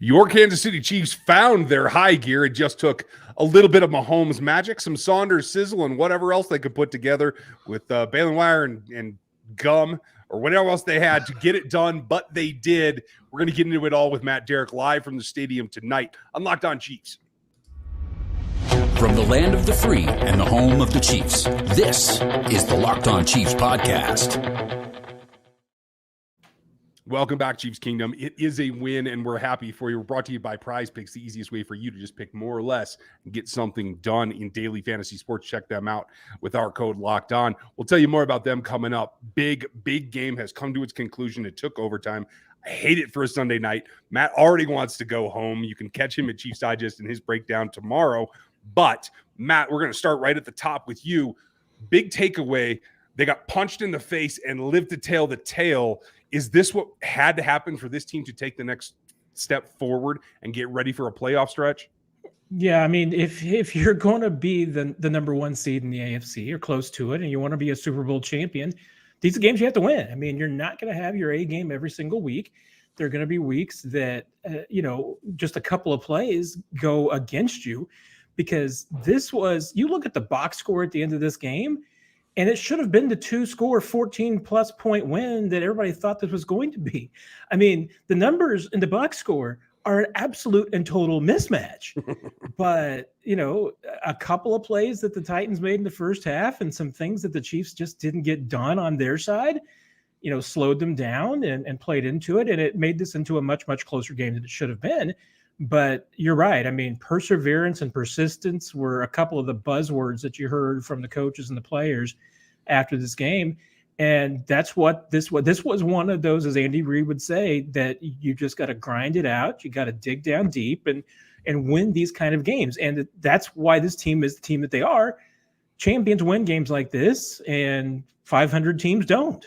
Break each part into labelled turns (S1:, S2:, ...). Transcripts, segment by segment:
S1: Your Kansas City Chiefs found their high gear. It just took a little bit of Mahomes magic, some Saunders sizzle, and whatever else they could put together with baling wire and gum or whatever else they had to get it done, but they did. We're going to get into it all with Matt Derrick live from the stadium tonight on Locked On Chiefs.
S2: From the land of the free and the home of the Chiefs, this is the Locked On Chiefs podcast.
S1: Welcome back, Chiefs Kingdom. It is a win, and we're happy for you. We're brought to you by PrizePicks, the easiest way for you to just pick more or less and get something done in daily fantasy sports. Check them out with our code Locked On. We'll tell you more about them coming up. Big game has come to its conclusion. It took overtime. I hate it for a Sunday night. Matt already wants to go home. You can catch him at Chiefs Digest in his breakdown tomorrow. But, Matt, we're going to start right at the top with you. Big takeaway. They got punched in the face and lived to tell the tale. Is this what had to happen for this team to take the next step forward and get ready for a playoff stretch?
S3: Yeah, I mean, if you're going to be the number one seed in the AFC or close to it, and you want to be a Super Bowl champion, these are games you have to win. I mean, you're not going to have your A game every single week. There are going to be weeks that, just a couple of plays go against you, because you look at the box score at the end of this game, and it should have been the 14+ point win that everybody thought this was going to be. I mean, the numbers in the box score are an absolute and total mismatch. But, a couple of plays that the Titans made in the first half and some things that the Chiefs just didn't get done on their side, slowed them down and played into it. And it made this into a much, much closer game than it should have been. But you're right. I mean, perseverance and persistence were a couple of the buzzwords that you heard from the coaches and the players after this game. And that's what this was one of those, as Andy Reid would say, that you just got to grind it out. You got to dig down deep and win these kind of games. And that's why this team is the team that they are. Champions win games like this, and 500 teams don't.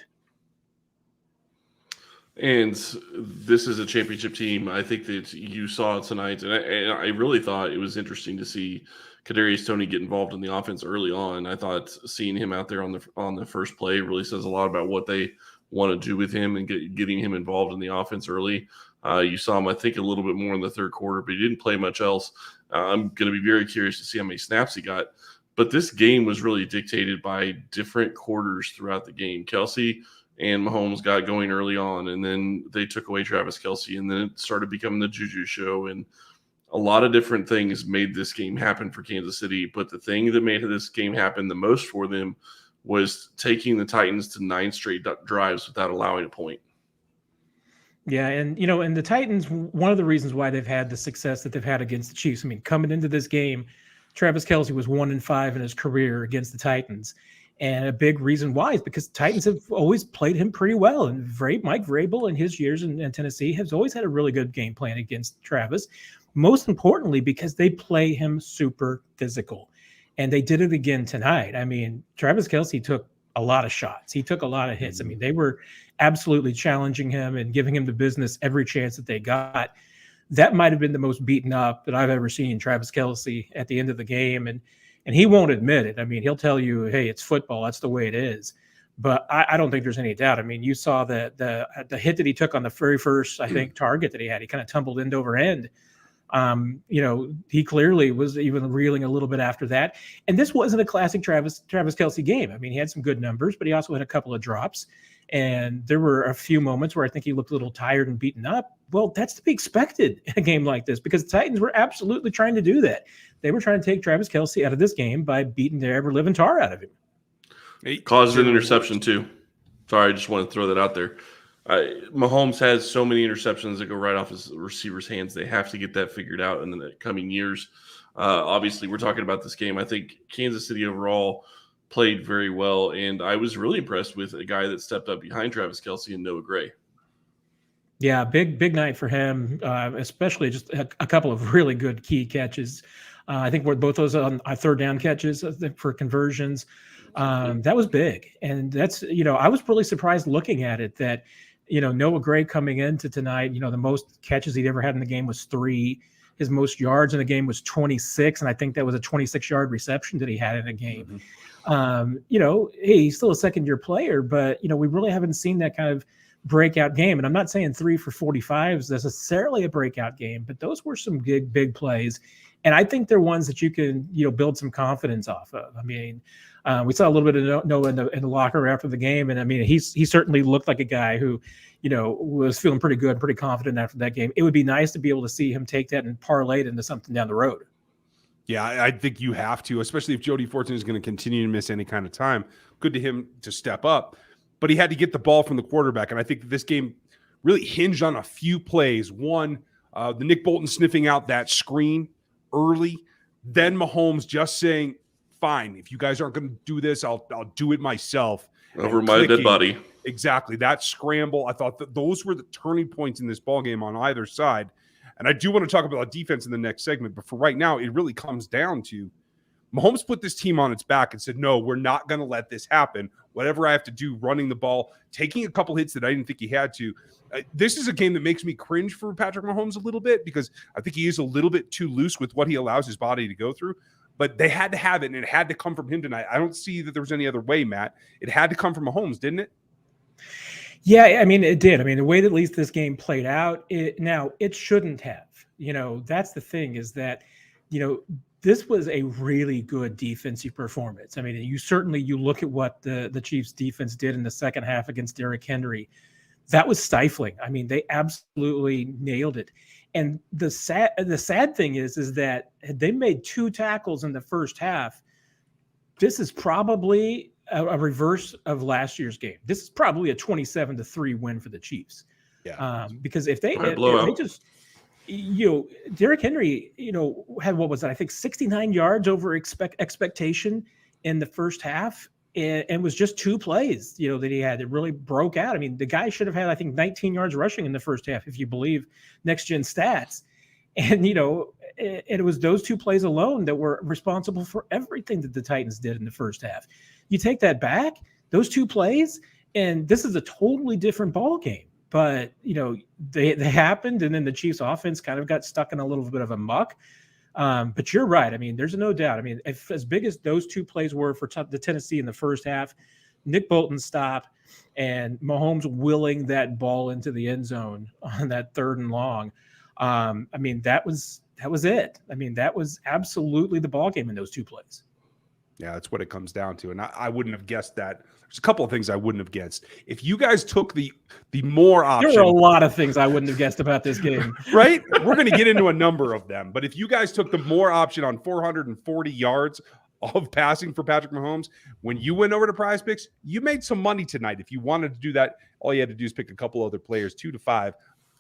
S4: And this is a championship team. I think that you saw it tonight, and I really thought it was interesting to see Kadarius Toney get involved in the offense early on. I thought seeing him out there on the first play really says a lot about what they want to do with him and getting him involved in the offense early. You saw him, I think, a little bit more in the third quarter, but he didn't play much else. I'm going to be very curious to see how many snaps he got. But this game was really dictated by different quarters throughout the game. Kelce and Mahomes got going early on, and then they took away Travis Kelce, and then it started becoming the Juju show, and a lot of different things made this game happen for Kansas City. But the thing that made this game happen the most for them was taking the Titans to 9 straight drives without allowing a point.
S3: Yeah, and and the Titans, one of the reasons why they've had the success that they've had against the Chiefs, I mean, coming into this game, Travis Kelce was 1-5 in his career against the Titans. And a big reason why is because the Titans have always played him pretty well. And Mike Vrabel in his years in Tennessee has always had a really good game plan against Travis. Most importantly, because they play him super physical. And they did it again tonight. I mean, Travis Kelce took a lot of shots. He took a lot of hits. I mean, they were absolutely challenging him and giving him the business every chance that they got. That might have been the most beaten up that I've ever seen Travis Kelce at the end of the game. And he won't admit it. I mean, he'll tell you, hey, it's football. That's the way it is. But I don't think there's any doubt. I mean, you saw the hit that he took on the very first, I think, target that he had. He kind of tumbled end over end. He clearly was even reeling a little bit after that. And this wasn't a classic Travis Kelce game. I mean, he had some good numbers, but he also had a couple of drops. And there were a few moments where I think he looked a little tired and beaten up. Well, that's to be expected in a game like this, because the Titans were absolutely trying to do that. They were trying to take Travis Kelce out of this game by beating the ever-living tar out of him.
S4: He caused an interception, too. Sorry, I just want to throw that out there. Mahomes has so many interceptions that go right off his receiver's hands. They have to get that figured out in the coming years. Obviously, we're talking about this game. I think Kansas City overall played very well, and I was really impressed with a guy that stepped up behind Travis Kelce and Noah Gray.
S3: Yeah, big night for him, especially just a couple of really good key catches. I think both those on third down catches for conversions. That was big. And that's, I was really surprised looking at it that, Noah Gray coming into tonight, the most catches he'd ever had in the game was 3. His most yards in the game was 26. And I think that was a 26-yard reception that he had in a game. Mm-hmm. Hey, he's still a second-year player, but, we really haven't seen that kind of breakout game. And I'm not saying 3 for 45 is necessarily a breakout game, but those were some big plays. And I think they're ones that you can, build some confidence off of. I mean, we saw a little bit of Noah in the locker after the game. And I mean, he certainly looked like a guy who, was feeling pretty good, pretty confident after that game. It would be nice to be able to see him take that and parlay it into something down the road.
S1: Yeah, I think you have to, especially if Jody Fortson is going to continue to miss any kind of time. Good to him to step up, but he had to get the ball from the quarterback. And I think this game really hinged on a few plays. One, the Nick Bolton sniffing out that screen early, then Mahomes just saying, fine, if you guys aren't going to do this, I'll do it myself.
S4: Over my dead body.
S1: Exactly. That scramble, I thought that those were the turning points in this ballgame on either side. And I do want to talk about defense in the next segment, but for right now, it really comes down to Mahomes put this team on its back and said, no, we're not going to let this happen. Whatever I have to do, running the ball, taking a couple hits that I didn't think he had to. This is a game that makes me cringe for Patrick Mahomes a little bit because I think he is a little bit too loose with what he allows his body to go through. But they had to have it, and it had to come from him tonight. I don't see that there was any other way, Matt. It had to come from Mahomes, didn't it?
S3: Yeah, I mean, it did. I mean, the way that at least this game played out, it shouldn't have. That's the thing is that, this was a really good defensive performance. I mean, you look at what the Chiefs defense did in the second half against Derrick Henry. That was stifling. I mean, they absolutely nailed it. And the sad thing is that had they made 2 tackles in the first half, this is probably a reverse of last year's game. This is probably a 27-3 win for the Chiefs.
S1: Yeah.
S3: Because if they just, Derrick Henry, had, what was that? I think 69 yards over expectation in the first half. And was just 2 plays, that he had that really broke out. I mean, the guy should have had, I think, 19 yards rushing in the first half, if you believe next gen stats. And, it was those 2 plays alone that were responsible for everything that the Titans did in the first half. You take that back, those 2 plays, and this is a totally different ball game. But, they happened, and then the Chiefs offense kind of got stuck in a little bit of a muck. But you're right. I mean, there's no doubt. I mean, if as big as those 2 plays were for the Tennessee in the first half, Nick Bolton's stop and Mahomes willing that ball into the end zone on that 3rd and long. I mean, that was it. I mean, that was absolutely the ball game in those 2 plays.
S1: Yeah, that's what it comes down to. And I wouldn't have guessed that. There's a couple of things I wouldn't have guessed. If you guys took the more option.
S3: There were a lot of things I wouldn't have guessed about this game.
S1: Right? We're going to get into a number of them. But if you guys took the more option on 440 yards of passing for Patrick Mahomes, when you went over to PrizePicks, you made some money tonight. If you wanted to do that, all you had to do is pick a couple other players, 2 to 5.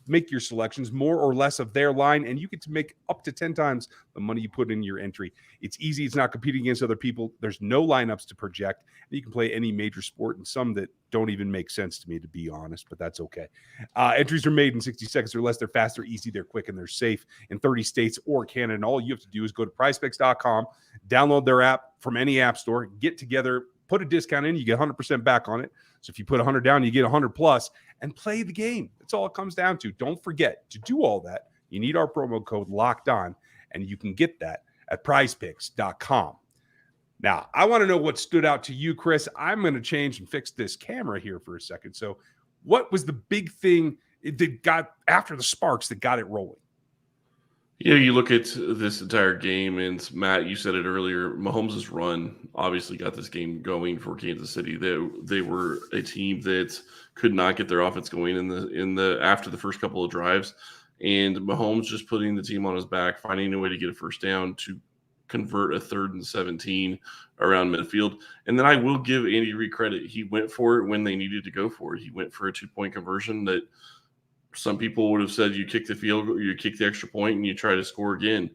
S1: Make your selections more or less of their line, and you get to make up to 10 times the money you put in your entry. It's easy. It's not competing against other people. There's no lineups to project. You can play any major sport, and some that don't even make sense to me, to be honest, but that's okay. Entries are made in 60 seconds or less. They're fast, they're easy, they're quick, and they're safe in 30 states or Canada. And all you have to do is go to PrizePicks.com, download their app from any app store, get together, put a discount in, you get 100% back on it. So if you put 100 down, you get 100 plus, and play the game. That's all it comes down to. Don't forget, to do all that, you need our promo code Locked On, and you can get that at PrizePicks.com. Now, I want to know what stood out to you, Chris. I'm going to change and fix this camera here for a second. So what was the big thing that got after the sparks that got it rolling?
S4: Yeah, you look at this entire game, and Matt, you said it earlier, Mahomes' run obviously got this game going for Kansas City. They were a team that could not get their offense going in the after the first couple of drives, and Mahomes just putting the team on his back, finding a way to get a first down to convert a 3rd and 17 around midfield. And then I will give Andy Reid credit. He went for it when they needed to go for it. He went for a 2-point conversion that some people would have said you kick the field goal, you kick the extra point, and you try to score again.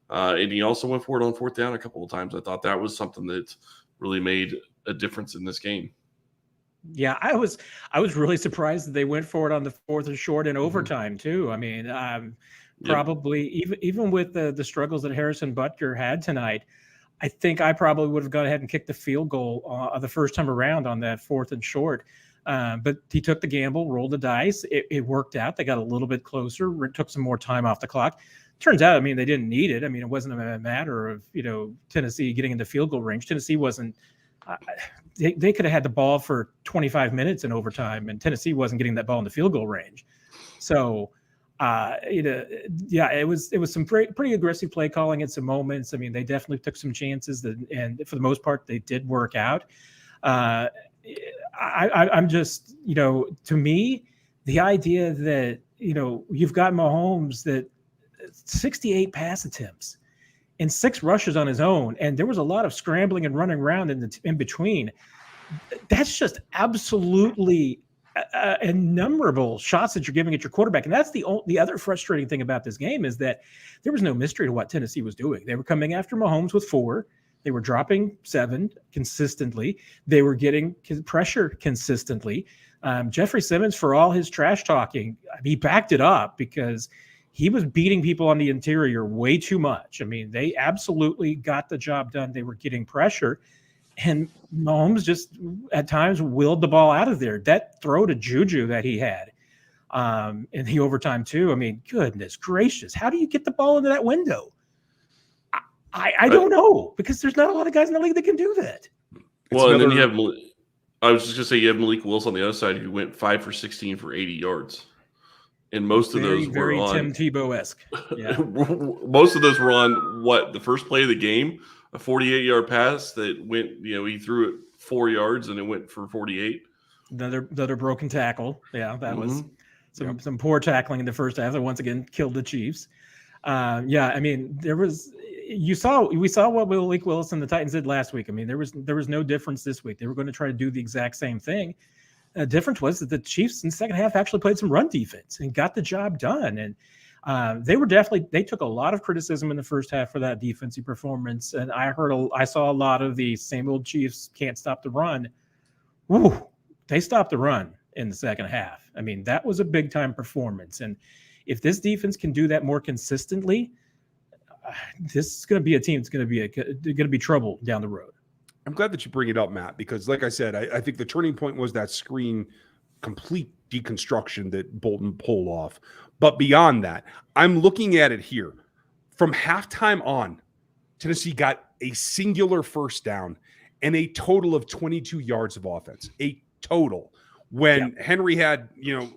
S4: And he also went for it on 4th down a couple of times. I thought that was something that really made a difference in this game.
S3: Yeah, I was really surprised that they went for it on the 4th and short in overtime too. I mean, probably even with the struggles that Harrison Butker had tonight, I think I probably would have gone ahead and kicked the field goal the first time around on that 4th and short. But he took the gamble, rolled the dice. It worked out. They got a little bit closer. It took some more time off the clock. Turns out, I mean, they didn't need it. I mean, it wasn't a matter of, Tennessee getting into field goal range. Tennessee wasn't they could have had the ball for 25 minutes in overtime, and Tennessee wasn't getting that ball in the field goal range. So, it was some pretty aggressive play calling at some moments. I mean, they definitely took some chances, and for the most part, they did work out. I'm just, to me, the idea that, you've got Mahomes that 68 pass attempts and 6 rushes on his own, and there was a lot of scrambling and running around in between. That's just absolutely innumerable shots that you're giving at your quarterback. And that's the other frustrating thing about this game is that there was no mystery to what Tennessee was doing. They were coming after Mahomes with 4. They were dropping 7 consistently. They were getting pressure consistently. Jeffrey Simmons, for all his trash talking, he backed it up because he was beating people on the interior way too much. I mean, they absolutely got the job done. They were getting pressure. And Mahomes just at times willed the ball out of there. That throw to Juju that he had in the overtime too. I mean, goodness gracious. How do you get the ball into that window? I don't know, because there's not a lot of guys in the league that can do that.
S4: Well, and then you have I was just going to say you have Malik Willis on the other side who went 5 for 16 for 80 yards. And most of those were
S3: very
S4: on
S3: Tim Tebow-esque. Yeah.
S4: Most of those were on the first play of the game, a 48-yard pass that went, he threw it 4 yards and it went for 48.
S3: Another broken tackle. Yeah, that was some poor tackling in the first half that once again killed the Chiefs. I mean, we saw what Malik Willis and the Titans did last week. I mean, there was no difference this week. They were going to try to do the exact same thing. The difference was that the Chiefs in the second half actually played some run defense and got the job done. And they took a lot of criticism in the first half for that defensive performance. And I saw a lot of the same old Chiefs can't stop the run. Woo, they stopped the run in the second half. I mean, that was a big time performance. And if this defense can do that more consistently, this is going to be a team that's going to be trouble down the road.
S1: I'm glad that you bring it up, Matt, because like I said, I think the turning point was that screen complete deconstruction that Bolton pulled off. But beyond that, I'm looking at it here. From halftime on, Tennessee got a singular first down and a total of 22 yards of offense, a total, when Henry had,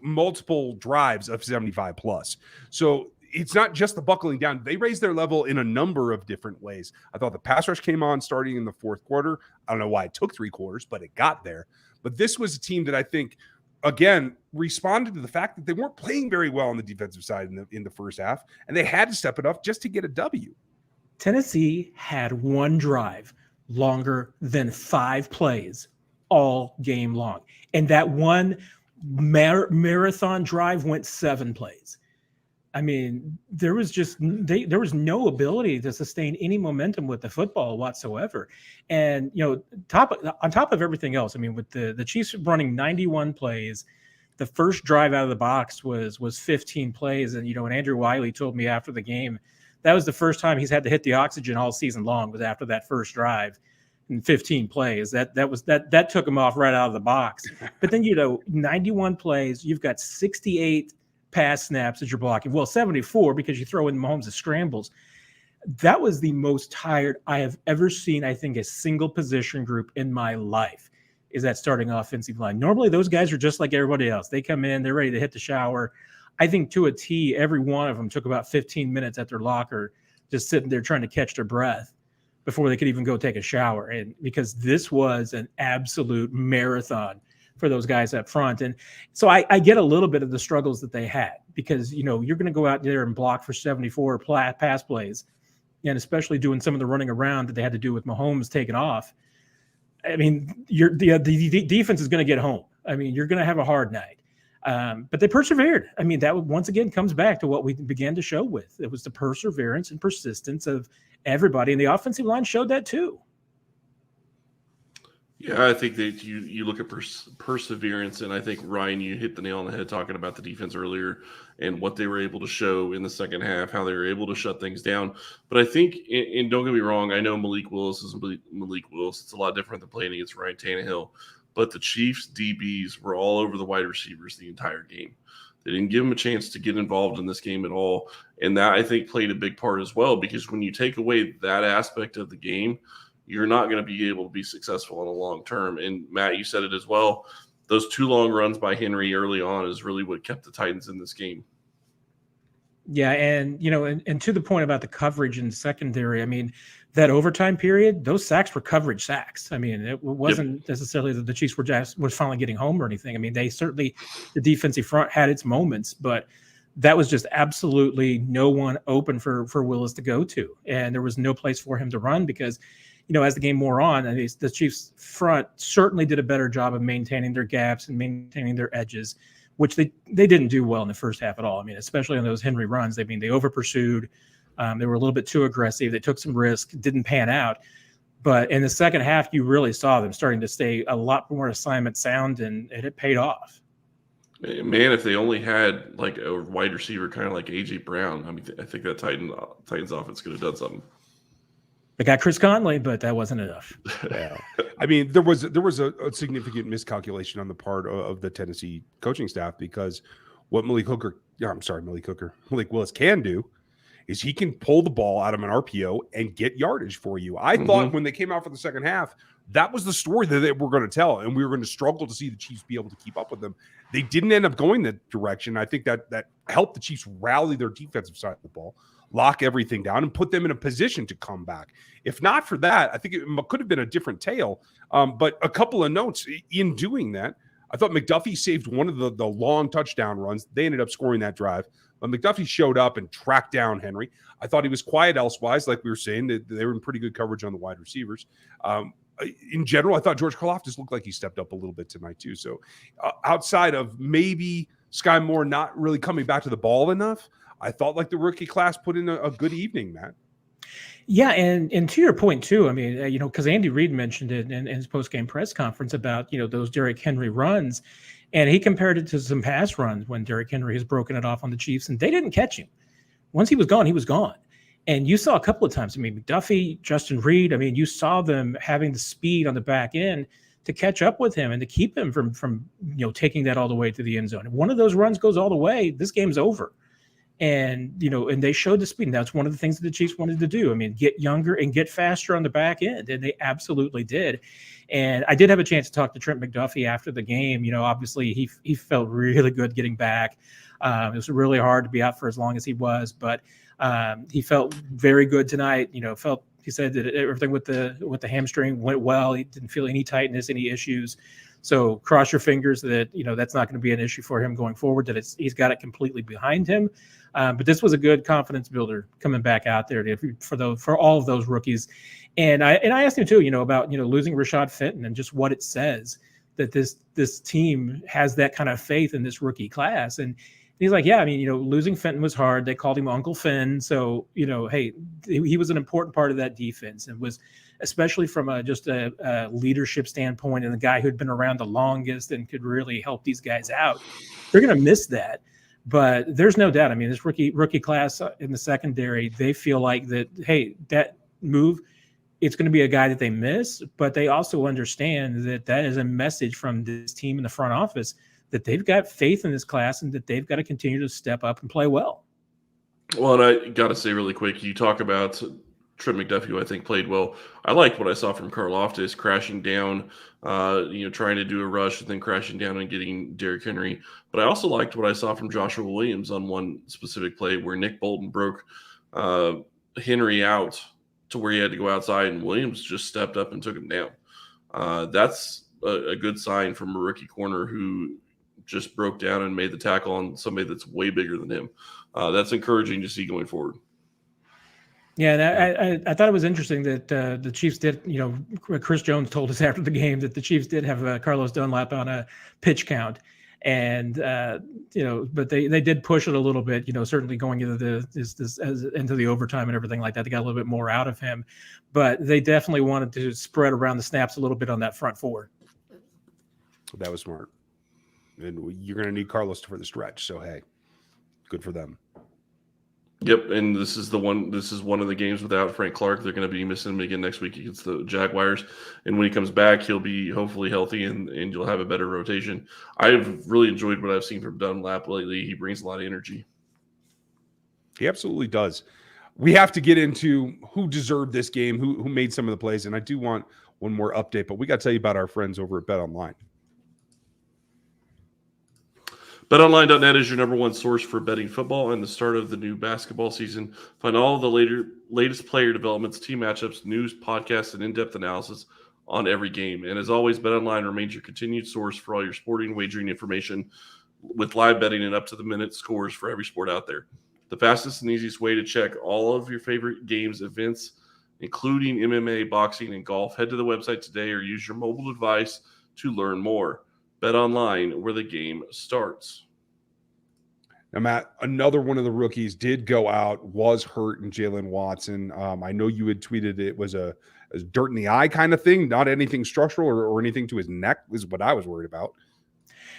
S1: multiple drives of 75 plus. So it's not just the buckling down. They raised their level in a number of different ways. I thought the pass rush came on starting in the fourth quarter. I don't know why it took 3 quarters, but it got there. But this was a team that I think, again, responded to the fact that they weren't playing very well on the defensive side in the first half, and they had to step it up just to get a W.
S3: Tennessee had one drive longer than 5 plays all game long. And that one marathon drive went 7 plays. I mean, there was no ability to sustain any momentum with the football whatsoever. And, on top of everything else, I mean, with the Chiefs running 91 plays, the first drive out of the box was 15 plays. And, and Andrew Wiley told me after the game, that was the first time he's had to hit the oxygen all season long, was after that first drive and 15 plays. That took him off right out of the box. But then, 91 plays, you've got 68 pass snaps that you're blocking. Well, 74 because you throw in Mahomes' scrambles. That was the most tired I have ever seen, I think, a single position group in my life, is that starting offensive line. Normally, those guys are just like everybody else. They come in, they're ready to hit the shower. I think to a T, every one of them took about 15 minutes at their locker, just sitting there trying to catch their breath before they could even go take a shower. And because this was an absolute marathon for those guys up front. And so I get a little bit of the struggles that they had, because, you're going to go out there and block for 74 pass plays, and especially doing some of the running around that they had to do with Mahomes taking off. I mean, the defense is going to get home. I mean, you're going to have a hard night. But they persevered. I mean, that once again comes back to what we began to show with. It was the perseverance and persistence of everybody, and the offensive line showed that too.
S4: Yeah, I think that you look at perseverance, and I think, Ryan, you hit the nail on the head talking about the defense earlier and what they were able to show in the second half, how they were able to shut things down. But I think, and don't get me wrong, I know Malik Willis is Malik Willis. It's a lot different than playing against Ryan Tannehill. But the Chiefs' DBs were all over the wide receivers the entire game. They didn't give them a chance to get involved in this game at all. And that, I think, played a big part as well, because when you take away that aspect of the game, you're not going to be able to be successful in the long term. And Matt, you said it as well. Those 2 long runs by Henry early on is really what kept the Titans in this game.
S3: Yeah, and and to the point about the coverage in secondary, I mean, that overtime period, those sacks were coverage sacks. I mean, it wasn't necessarily that the Chiefs was finally getting home or anything. I mean, the defensive front had its moments, but that was just absolutely no one open for Willis to go to, and there was no place for him to run because, as the game wore on, the Chiefs front certainly did a better job of maintaining their gaps and maintaining their edges, which they didn't do well in the first half at all. I mean, especially on those Henry runs. They over pursued. They were a little bit too aggressive. They took some risk, didn't pan out. But in the second half, you really saw them starting to stay a lot more assignment sound, and it paid off.
S4: Man, if they only had like a wide receiver kind of like A.J. Brown, I mean, I think that Titans offense could have done something.
S3: They got Chris Conley, but that wasn't enough.
S1: Yeah. I mean, there was a significant miscalculation on the part of the Tennessee coaching staff, because what Malik Willis can do is he can pull the ball out of an RPO and get yardage for you. I thought when they came out for the second half, that was the story that they were going to tell, and we were going to struggle to see the Chiefs be able to keep up with them. They didn't end up going that direction. I think that helped the Chiefs rally their defensive side of the ball, lock everything down, and put them in a position to come back. If not for that, I think it could have been a different tale. But a couple of notes in doing that, I thought McDuffie saved one of the long touchdown runs. They ended up scoring that drive. But McDuffie showed up and tracked down Henry. I thought he was quiet elsewise, like we were saying. They were in pretty good coverage on the wide receivers. In general, I thought George Karlaftis looked like he stepped up a little bit tonight too. So outside of maybe Sky Moore not really coming back to the ball enough, I thought like the rookie class put in a good evening, Matt.
S3: Yeah, and to your point too, I mean, because Andy Reid mentioned it in his post-game press conference about, those Derrick Henry runs, and he compared it to some pass runs when Derrick Henry has broken it off on the Chiefs, and they didn't catch him. Once he was gone, he was gone. And you saw a couple of times, I mean, McDuffie, Justin Reed, I mean, you saw them having the speed on the back end to catch up with him and to keep him from taking that all the way to the end zone. If one of those runs goes all the way, this game's over. And, and they showed the speed. And that's one of the things that the Chiefs wanted to do. I mean, get younger and get faster on the back end. And they absolutely did. And I did have a chance to talk to Trent McDuffie after the game. Obviously he felt really good getting back. It was really hard to be out for as long as he was, but he felt very good tonight. He said that everything with the hamstring went well. He didn't feel any tightness, any issues. So cross your fingers that that's not going to be an issue for him going forward. That he's got it completely behind him. But this was a good confidence builder coming back out there for all of those rookies. And I asked him too, about losing Rashad Fenton and just what it says that this team has that kind of faith in this rookie class. And he's like, yeah, I mean, losing Fenton was hard. They called him Uncle Finn. So, hey, he was an important part of that defense, and was especially from just a leadership standpoint, and the guy who'd been around the longest and could really help these guys out. They're going to miss that. But there's no doubt. I mean, this rookie class in the secondary, they feel like that, hey, that move, it's going to be a guy that they miss, but they also understand that is a message from this team in the front office that they've got faith in this class and that they've got to continue to step up and play well.
S4: Well, and I got to say really quick, you talk about Trent McDuffie, who I think played well. I liked what I saw from Karlaftis crashing down, trying to do a rush and then crashing down and getting Derrick Henry. But I also liked what I saw from Joshua Williams on one specific play where Nick Bolton broke Henry out to where he had to go outside, and Williams just stepped up and took him down. That's a good sign from a rookie corner who just broke down and made the tackle on somebody that's way bigger than him. That's encouraging to see going forward.
S3: Yeah, and I thought it was interesting that the Chiefs did, Chris Jones told us after the game that the Chiefs did have Carlos Dunlap on a pitch count. And, but they did push it a little bit, certainly going into into the overtime and everything like that. They got a little bit more out of him. But they definitely wanted to spread around the snaps a little bit on that front four.
S1: That was smart. And you're going to need Carlos for the stretch. So, hey, good for them.
S4: Yep, and this is one of the games without Frank Clark. They're going to be missing him again next week against the Jaguars. And when he comes back, he'll be hopefully healthy and you'll have a better rotation. I've really enjoyed what I've seen from Dunlap lately. He brings a lot of energy.
S1: He absolutely does. we have to get into who deserved this game, who made some of the plays. And I do want one more update, but we got to tell you about our friends over at BetOnline.
S4: BetOnline.net is your number one source for betting football and the start of the new basketball season. Find all of the latest player developments, team matchups, news, podcasts, and in-depth analysis on every game. And as always, BetOnline remains your continued source for all your sporting wagering information with live betting and up-to-the-minute scores for every sport out there. The fastest and easiest way to check all of your favorite games, events, including MMA, boxing, and golf. Head to the website today or use your mobile device to learn more. BetOnline, where the game starts.
S1: Now, Matt, another one of the rookies did go out, was hurt in Jalen Watson. I know you had tweeted it was a dirt in the eye kind of thing, not anything structural or anything to his neck is what I was worried about.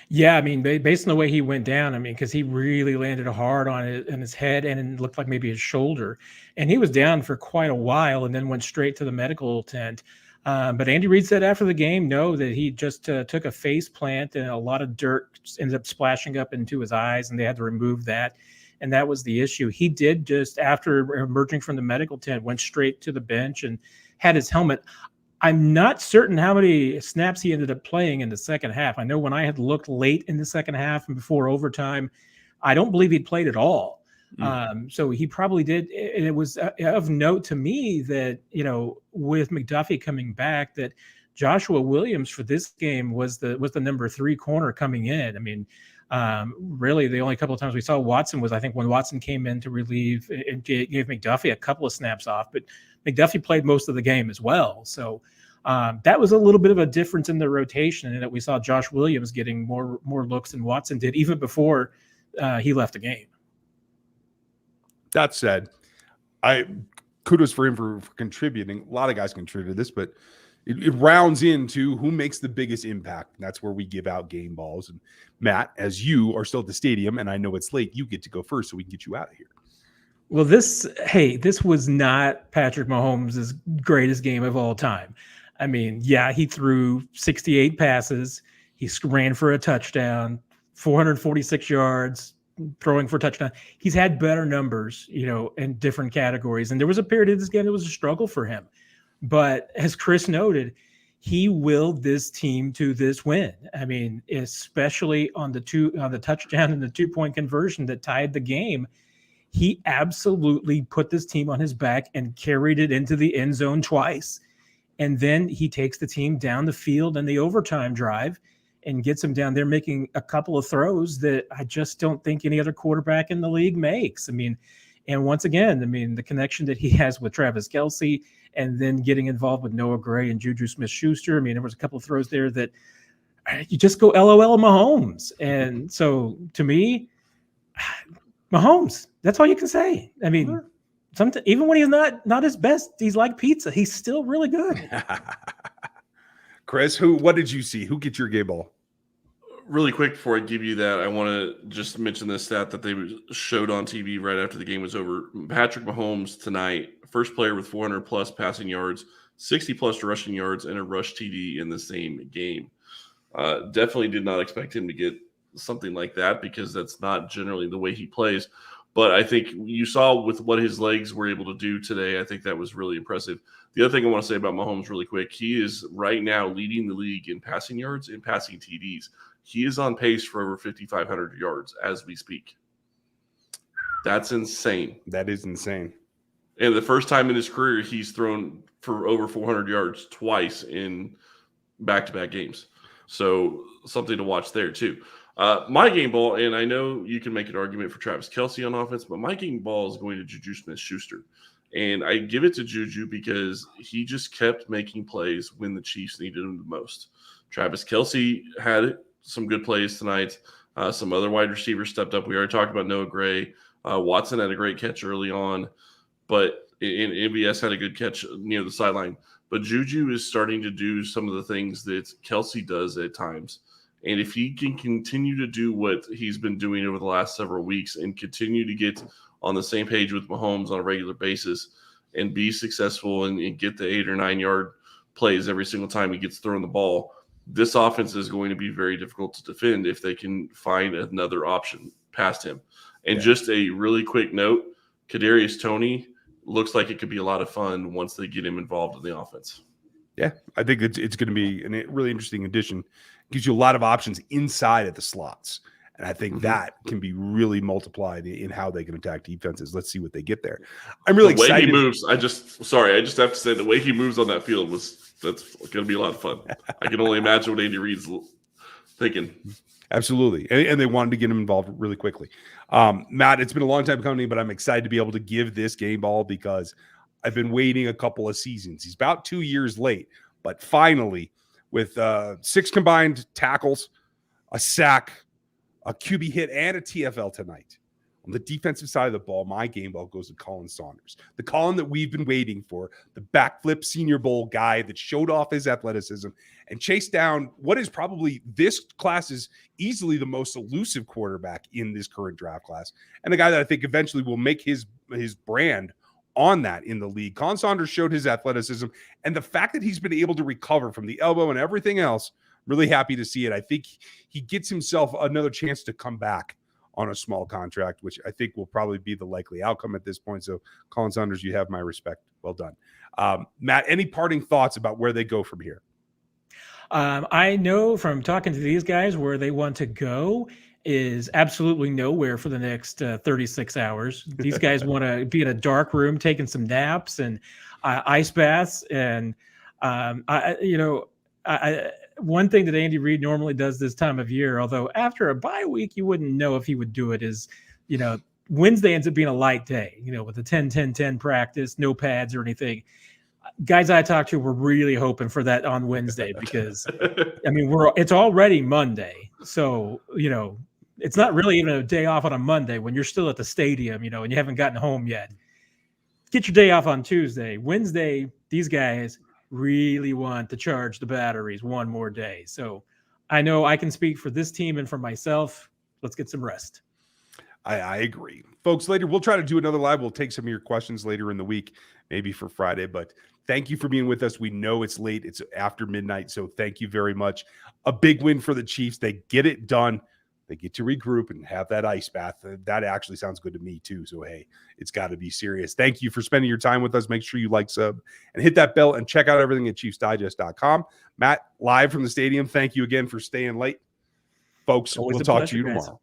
S3: Yeah, I mean, based on the way he went down, I mean, because he really landed hard on it in his head and it looked like maybe his shoulder. And he was down for quite a while and then went straight to the medical tent. But Andy Reid said after the game, that he just took a face plant and a lot of dirt ended up splashing up into his eyes and they had to remove that. And that was the issue. He did just, after emerging from the medical tent, went straight to the bench and had his helmet. I'm not certain how many snaps he ended up playing in the second half. I know when I had looked late in the second half and before overtime, I don't believe he'd played at all. So he probably did. And it was of note to me that, with McDuffie coming back, that Joshua Williams for this game was the number 3 corner coming in. I mean, really the only couple of times we saw Watson was, I think, when Watson came in to relieve and gave McDuffie a couple of snaps off, but McDuffie played most of the game as well. So that was a little bit of a difference in the rotation, and that we saw Josh Williams getting more looks than Watson did even before he left the game.
S1: That said, kudos for him for contributing. A lot of guys contributed to this, but it rounds into who makes the biggest impact. And that's where we give out game balls. And Matt, as you are still at the stadium, and I know it's late, you get to go first so we can get you out of here.
S3: Well, this was not Patrick Mahomes' greatest game of all time. I mean, yeah, he threw 68 passes. He ran for a touchdown, 446 yards, throwing for a touchdown. He's had better numbers, in different categories. And there was a period of this game that was a struggle for him. But as Chris noted, he willed this team to this win. I mean, especially on the touchdown and the 2-point conversion that tied the game. He absolutely put this team on his back and carried it into the end zone twice. And then he takes the team down the field in the overtime drive and gets them down there making a couple of throws that I just don't think any other quarterback in the league makes. I mean, and once again, the connection that he has with Travis Kelce and then getting involved with Noah Gray and Juju Smith-Schuster. I mean, there was a couple of throws there that you just go LOL Mahomes. And so to me, Mahomes, that's all you can say. I mean, even when he's not his best, he's like pizza. He's still really good.
S1: Chris, what did you see? Who gets your game ball?
S4: Really quick before I give you that, I want to just mention this stat that they showed on TV right after the game was over. Patrick Mahomes tonight, first player with 400-plus passing yards, 60-plus rushing yards, and a rush TD in the same game. Definitely did not expect him to get something like that because that's not generally the way he plays. But I think you saw with what his legs were able to do today, I think that was really impressive. The other thing I want to say about Mahomes really quick, he is right now leading the league in passing yards and passing TDs. He is on pace for over 5,500 yards as we speak. That's insane.
S1: That is insane.
S4: And the first time in his career, he's thrown for over 400 yards twice in back-to-back games. So something to watch there too. My game ball, and I know you can make an argument for Travis Kelce on offense, but my game ball is going to Juju Smith-Schuster. And I give it to Juju because he just kept making plays when the Chiefs needed him the most. Travis Kelce had some good plays tonight. Some other wide receivers stepped up. We already talked about Noah Gray. Watson had a great catch early on, but MVS had a good catch near the sideline. But Juju is starting to do some of the things that Kelce does at times. And if he can continue to do what he's been doing over the last several weeks and continue to get on the same page with Mahomes on a regular basis and be successful and get the 8 or 9 yard plays every single time he gets thrown the ball, this offense is going to be very difficult to defend if they can find another option past him. And just a really quick note, Kadarius Toney looks like it could be a lot of fun once they get him involved in the offense.
S1: Yeah, I think it's going to be a really interesting addition. Gives you a lot of options inside of the slots. And I think that can be really multiplied in how they can attack defenses. Let's see what they get there. I'm really
S4: excited. The way
S1: excited.
S4: he moves, I just have to say the way he moves on that field that's going to be a lot of fun. I can only imagine what Andy Reid's thinking.
S1: Absolutely. And they wanted to get him involved really quickly. Matt, it's been a long time coming, but I'm excited to be able to give this game ball because I've been waiting a couple of seasons. He's about 2 years late, but finally, with 6 combined tackles, a sack, a QB hit, and a TFL tonight. On the defensive side of the ball, my game ball goes to Colin Saunders. The Colin that we've been waiting for, the backflip Senior Bowl guy that showed off his athleticism and chased down what is probably this class's easily the most elusive quarterback in this current draft class. And the guy that I think eventually will make his brand on that in the league. Colin Saunders showed his athleticism, and the fact that he's been able to recover from the elbow and everything else, really happy to see it. I think he gets himself another chance to come back on a small contract, which I think will probably be the likely outcome at this point. So, Colin Saunders, you have my respect. Well done. Matt, any parting thoughts about where they go from here?
S3: I know from talking to these guys where they want to go is absolutely nowhere for the next 36 hours. These guys want to be in a dark room taking some naps and ice baths. And, one thing that Andy Reid normally does this time of year, although after a bye week, you wouldn't know if he would do it, is, Wednesday ends up being a light day, with a 10-10-10 practice, no pads or anything. Guys I talked to were really hoping for that on Wednesday because, it's already Monday. So, it's not really even a day off on a Monday when you're still at the stadium, and you haven't gotten home yet. Get your day off on Tuesday. Wednesday, these guys really want to charge the batteries one more day. So I know I can speak for this team and for myself. Let's get some rest.
S1: I agree. Folks, later we'll try to do another live. We'll take some of your questions later in the week, maybe for Friday. But thank you for being with us. We know it's late. It's after midnight. So thank you very much. A big win for the Chiefs. They get it done. They get to regroup and have that ice bath. That actually sounds good to me too. So, hey, it's got to be serious. Thank you for spending your time with us. Make sure you like, sub, and hit that bell and check out everything at ChiefsDigest.com. Matt, live from the stadium, thank you again for staying late. Folks, we'll talk to you tomorrow.